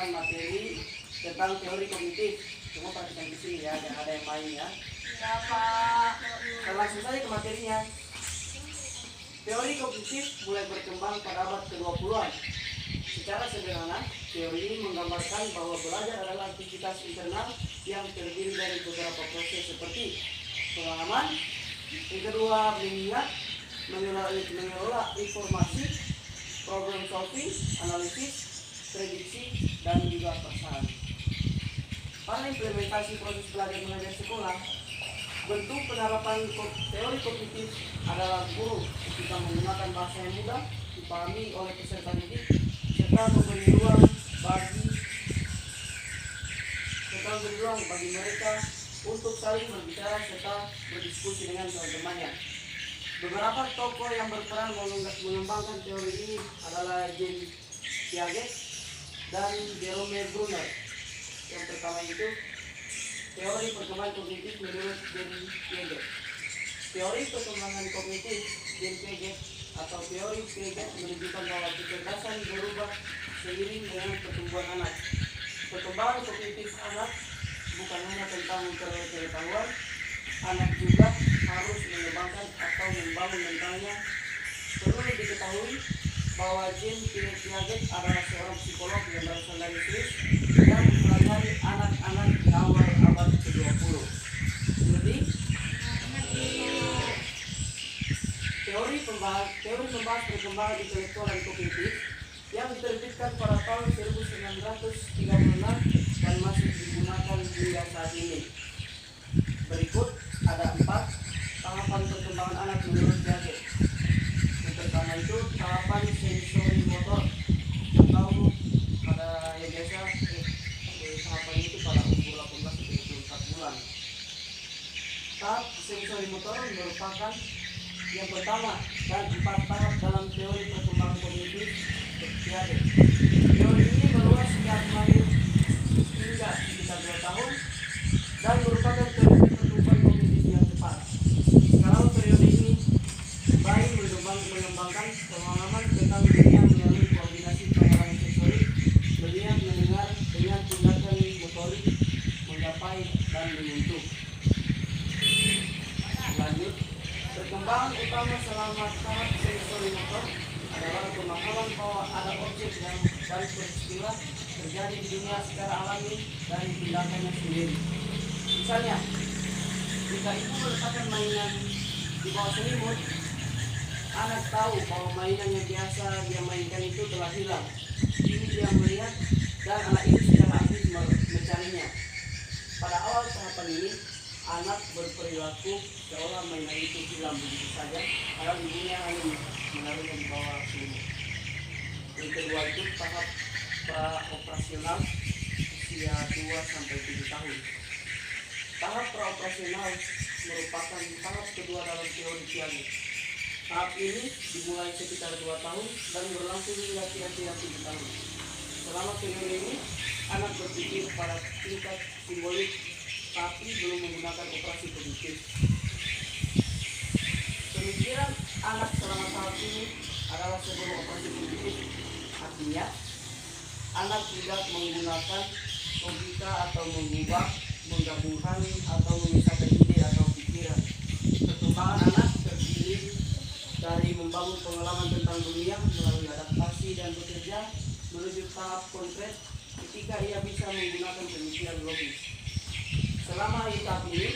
dengan materi tentang teori kognitif. Cuma perhatikan di sini ya, jangan ada yang main ya. Ya Pak. Kita langsung saja ke materinya. Teori kognitif mulai berkembang pada abad ke-20-an. Secara sederhana, teori ini menggambarkan bahwa belajar adalah aktivitas internal yang terdiri dari beberapa proses seperti pengalaman, yang kedua mengingat, mengelola informasi, problem solving, analisis, prediksi, dan juga perasaan. Pada implementasi proses belajar mengajar sekolah, bentuk penerapan teori kognitif adalah guru ketika menggunakan bahasa yang mudah dipahami oleh peserta didik serta memberi ruang bagi mereka untuk saling berbicara serta berdiskusi dengan teman-temannya. Beberapa tokoh yang berperan mengembangkan teori ini adalah Jean Piaget dan Jerome Bruner. Yang pertama itu teori perkembangan kognitif menurut Jean Piaget. Teori perkembangan kognitif Jean Piaget atau teori Piaget menunjukkan bahwa kecerdasan berubah seiring dengan pertumbuhan anak. Perkembangan kognitif anak bukan hanya tentang pengetahuan, anak juga harus mengembangkan atau membangun mentalnya. Perlu diketahui bahwa Jean Piaget adalah seorang psikolog yang berasal dari Swiss yang mempelajari anak-anak di awal abad ke-20. Jadi, teori membahas perkembangan intelektual dan kognitif yang diterbitkan pada tahun 1936 dan masih digunakan hingga saat ini. Berikut ada 4 tahapan perkembangan anak menurut Piaget. Yang pertama itu tahapan sensori motor atau pada yang biasa tahapan itu pada umur 18 sampai 24 bulan. Tahap sensori motor merupakan yang pertama dan 4 tahap dalam teori perkembangan kognitif Piaget. Teori ini meluas sejak lahir hingga sekitar 2 tahun dan merupakan teori pertumbuhan kognitif yang cepat. Kalau periode ini baik mengembangkan pemahaman tentang dunia melalui koordinasi pengenalan sensori, melihat, mendengar dengan tindakan motorik, menggapai dan menyentuh. Lanjut, perkembangan utama selama tahap sensori motor adalah pemahaman bahwa ada objek dan peristiwa terjadi di dunia secara alami dan tindakannya sendiri. Misalnya, jika ibu meletakkan mainan di bawah selimut, anak tahu bahwa mainan yang biasa dia mainkan itu telah hilang. Ini dia melihat dan anak itu secara aktif mencarinya. Pada awal tahapan ini, anak berperilaku seolah mainan itu hilang begitu saja, padahal ibunya hanya menaruhnya di bawah selimut. Yang kedua itu tahap praoperasional usia 2-7 tahun. Tahap praoperasional merupakan tahap kedua dalam teori Piaget. Tahap ini dimulai sekitar 2 tahun dan berlangsung hingga kira-kira 7 tahun. Selama periode ini, anak berpikir pada tingkat simbolik tapi belum menggunakan operasi kognitif. Pemikiran anak selama tahap ini adalah sebelum operasi kognitif. Artinya, anak tidak menggunakan logika atau mengubah, menggabungkan atau memisahkan ide atau pikiran. Perkembangan anak terdiri dari membangun pengalaman tentang dunia melalui adaptasi dan bekerja menuju tahap konkret ketika ia bisa menggunakan pemikiran logis. Selama tahap ini,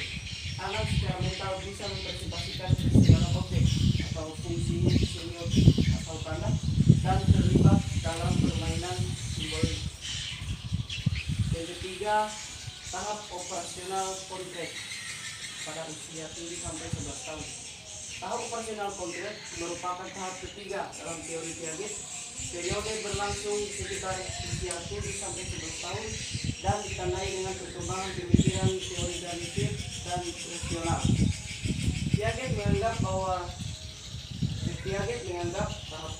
anak secara mental bisa mempresentasikan segala objek atau fungsi semiotik atau tanda dan terlibat dalam permainan simbolik. Yang ketiga, tahap operasional konkret pada usia 7-11 tahun. Tahap operasional konkret merupakan tahap ketiga dalam teori Piaget. Periode berlangsung sekitar usia 7-11 tahun dan ditandai dengan perkembangan pemikiran teori kognitif dan rasional. Piaget menganggap tahap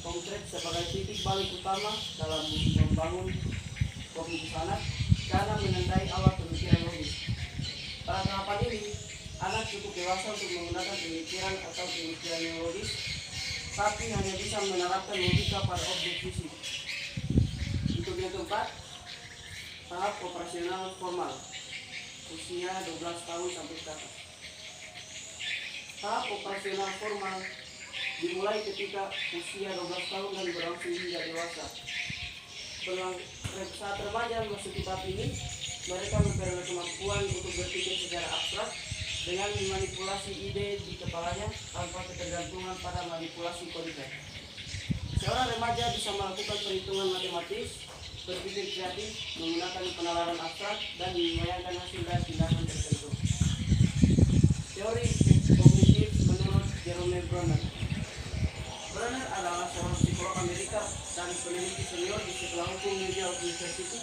konkret sebagai titik balik utama dalam membangun kognitif anak karena menandai awal pemikiran logis. Pada tahapan ini, anak cukup dewasa untuk menggunakan pemikiran atau pemikiran yang logis, tapi hanya bisa menerapkan logika pada objek fisik. Untuk keempat, tahap operasional formal, usia 12 tahun sampai ke atas. Tahap operasional formal dimulai ketika usia 12 tahun dan berlangsung hingga dewasa. Saat remaja memasuki tahap ini, mereka memperoleh kemampuan untuk berpikir secara abstrak dengan memanipulasi ide di kepalanya tanpa ketergantungan pada manipulasi kognitif. Seorang remaja bisa melakukan perhitungan matematis, berpikir kreatif, menggunakan penalaran abstrak, dan membayangkan hasil dari tindakan tertentu. Teori kognitif menurut Jerome Bruner. Bruner adalah seorang psikolog Amerika dan peneliti senior di sekolah hukum New York University.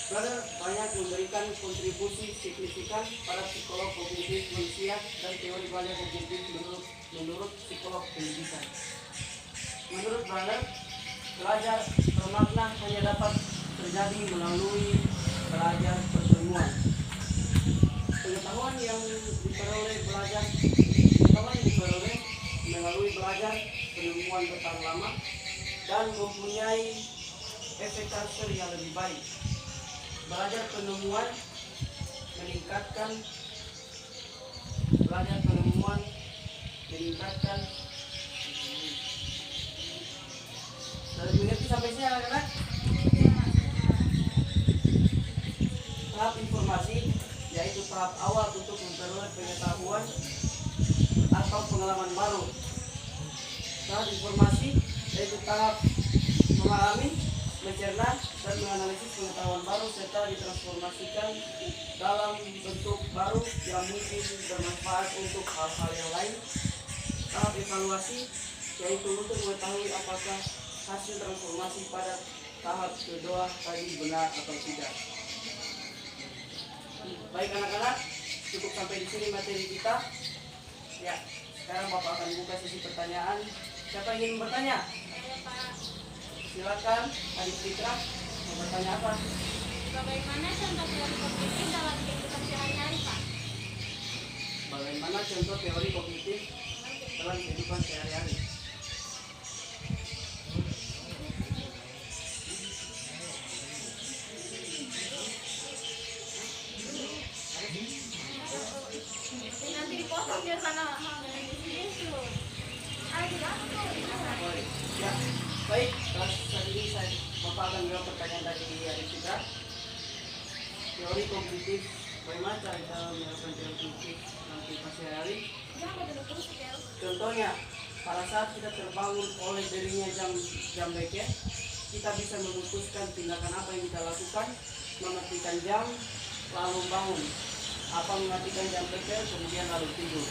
Bruner banyak memberikan kontribusi signifikan pada psikolog kognitif manusia dan teori banyak kognitif menurut psikolog pendidikan. Menurut Bruner, belajar bermakna hanya dapat terjadi melalui belajar pertemuan. Pengetahuan yang diperoleh melalui belajar penemuan bertahan lama dan mempunyai efek transfer yang lebih baik. Belajar penemuan meningkatkan mengerti sampai sini anak-anak? Tahap informasi yaitu tahap awal untuk memperoleh pengetahuan atau pengalaman baru. Tahap informasi yaitu tahap memahami, mencerna, dan menganalisis pengetahuan baru serta ditransformasikan dalam bentuk baru yang mungkin bermanfaat untuk hal-hal yang lain. Tahap evaluasi yaitu untuk mengetahui apakah hasil transformasi pada tahap kedua tadi benar atau tidak. Baik anak-anak, cukup sampai di sini materi kita. Ya, sekarang Bapak akan buka sesi pertanyaan. Siapa yang ingin bertanya? Silakan, Adik Fitra, mau bertanya apa? Bagaimana contoh teori kognitif dalam kehidupan sehari-hari, Pak? Bagaimana contoh teori kognitif dalam kehidupan sehari-hari? Nanti dipotong biar sana di sini tuh. Ya, baik. Saat ini Bapak akan menjawab pertanyaan dari Adik Fitra. Teori kognitif, bagaimana cara kita melakukan teori kognitif dalam kehidupan sehari-hari? Contohnya, pada saat kita terbangun oleh dirinya jam beker, kita bisa memutuskan tindakan apa yang kita lakukan, mematikan jam, lalu bangun, apa mematikan jam beker, kemudian lalu tidur.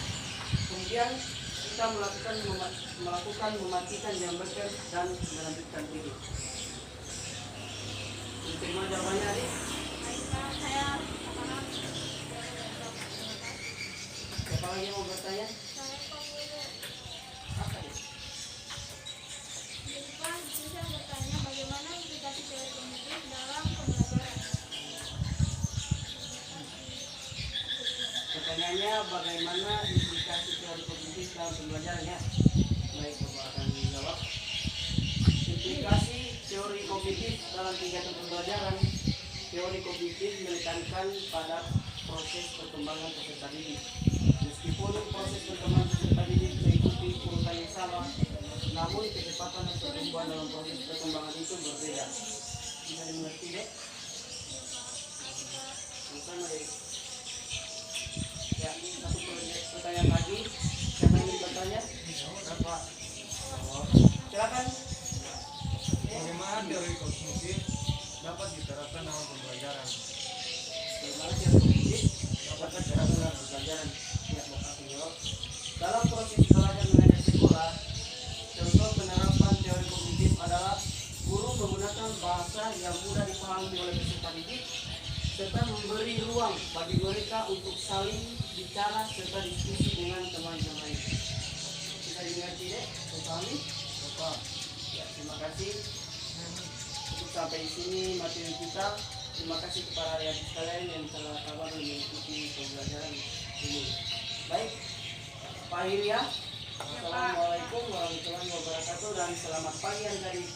Kemudian kita melakukan mematikan jam beker dan melanjutkan tidur. Terima jawabannya, Adik. Siapa lagi yang mau bertanya? Apa Adik? Bisa bertanya bagaimana implikasi teori kognitif dalam pembelajaran? Pertanyaannya bagaimana implikasi teori kognitif dalam pembelajaran ya? Baik, Bapak akan menjawab. Implikasi teori kognitif dalam kegiatan pembelajaran. Teori kognitif menekankan pada proses perkembangan peserta didik. Meskipun proses perkembangan peserta didik mengikuti urutan yang sama, namun kecepatan dan pertumbuhan dalam proses perkembangan itu berbeda. Bisa dimengerti deh? Sama deh. Ya, satu pertanyaan lagi. Siapa yang ingin bertanya? Bapak. Silakan. Bagaimana teori kognitif dapat diterapkan dalam pembelajaran? Bagaimana teori kognitif dapat diterapkan dalam pembelajaran? Ya, Bapak menjawab. Dalam proses belajar mengajar sekolah, contoh penerapan teori kognitif adalah guru menggunakan bahasa yang mudah dipahami oleh peserta didik serta memberi ruang bagi mereka untuk saling bicara serta diskusi dengan teman-teman. Bisa dimengerti deh? Pahami? Bapak. Ya, terima kasih. Untuk sampai di sini materi kita. Terima kasih kepada adik sekalian yang telah sabar mengikuti pembelajaran ini. Baik, Pak Hilya. Assalamualaikum warahmatullahi wabarakatuh dan selamat pagi adik-adik.